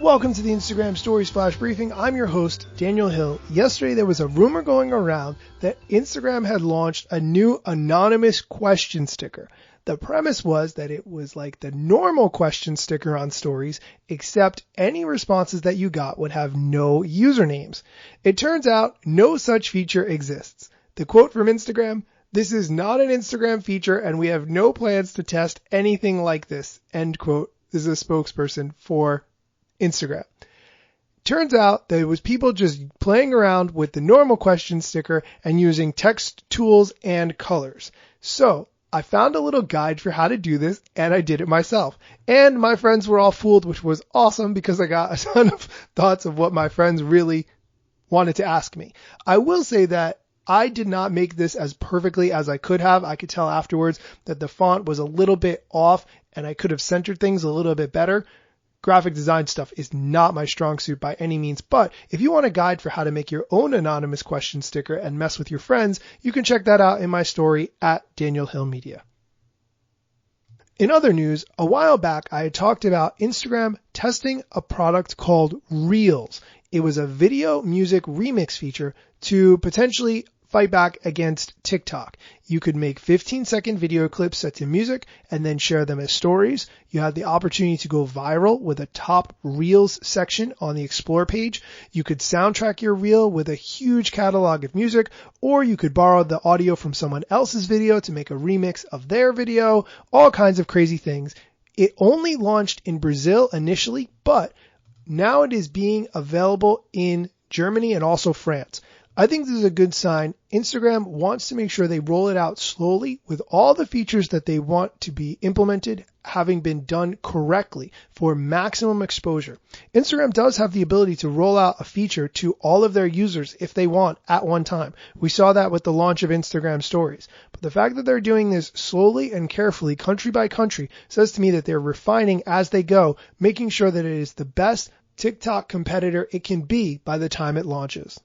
Welcome to the Instagram Stories Flash Briefing. I'm your host, Daniel Hill. Yesterday there was a rumor going around that Instagram had launched a new anonymous question sticker. The premise was that it was like the normal question sticker on stories, except any responses that you got would have no usernames. It turns out no such feature exists. The quote from Instagram: "This is not an Instagram feature and we have no plans to test anything like this." End quote. This is a spokesperson for Instagram. Turns out there was people just playing around with the normal question sticker and using text tools and colors. So I found a little guide for how to do this and I did it myself. And my friends were all fooled, which was awesome because I got a ton of thoughts of what my friends really wanted to ask me. I will say that I did not make this as perfectly as I could have. I could tell afterwards that the font was a little bit off and I could have centered things a little bit better. Graphic design stuff is not my strong suit by any means, but if you want a guide for how to make your own anonymous question sticker and mess with your friends, you can check that out in my story at Daniel Hill Media. In other news, a while back I had talked about Instagram testing a product called Reels. It was a video music remix feature to potentially fight back against TikTok. You could make 15-second video clips set to music and then share them as stories. You had the opportunity to go viral with a top Reels section on the Explore page. You could soundtrack your reel with a huge catalog of music, or you could borrow the audio from someone else's video to make a remix of their video, all kinds of crazy things. It only launched in Brazil initially, but now it is being available in Germany and also France. I think this is a good sign. Instagram wants to make sure they roll it out slowly with all the features that they want to be implemented having been done correctly for maximum exposure. Instagram does have the ability to roll out a feature to all of their users if they want at one time. We saw that with the launch of Instagram Stories. But the fact that they're doing this slowly and carefully, country by country, says to me that they're refining as they go, making sure that it is the best TikTok competitor it can be by the time it launches.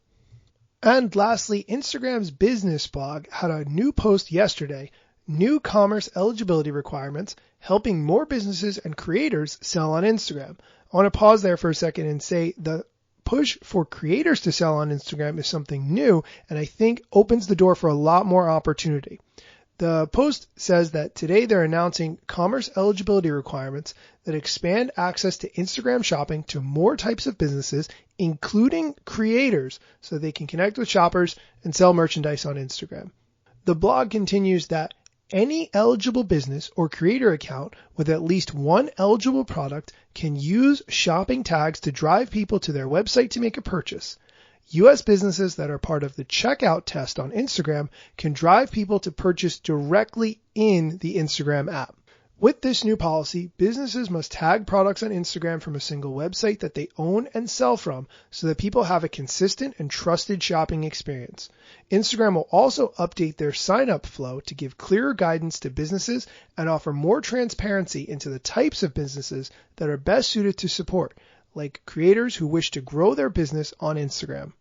And lastly, Instagram's business blog had a new post yesterday, new commerce eligibility requirements, helping more businesses and creators sell on Instagram. I want to pause there for a second and say the push for creators to sell on Instagram is something new and I think opens the door for a lot more opportunity. The post says that today they're announcing commerce eligibility requirements that expand access to Instagram shopping to more types of businesses, including creators, so they can connect with shoppers and sell merchandise on Instagram. The blog continues that any eligible business or creator account with at least one eligible product can use shopping tags to drive people to their website to make a purchase. U.S. businesses that are part of the checkout test on Instagram can drive people to purchase directly in the Instagram app. With this new policy, businesses must tag products on Instagram from a single website that they own and sell from so that people have a consistent and trusted shopping experience. Instagram will also update their sign-up flow to give clearer guidance to businesses and offer more transparency into the types of businesses that are best suited to support, like creators who wish to grow their business on Instagram.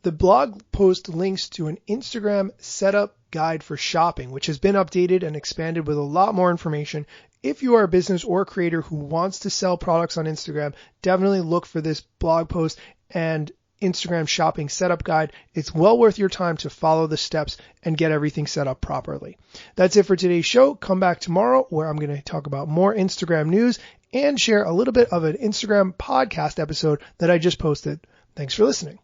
The blog post links to an Instagram setup guide for shopping, which has been updated and expanded with a lot more information. If you are a business or a creator who wants to sell products on Instagram, definitely look for this blog post and Instagram shopping setup guide. It's well worth your time to follow the steps and get everything set up properly. That's it for today's show. Come back tomorrow where I'm going to talk about more Instagram news and share a little bit of an Instagram podcast episode that I just posted. Thanks for listening.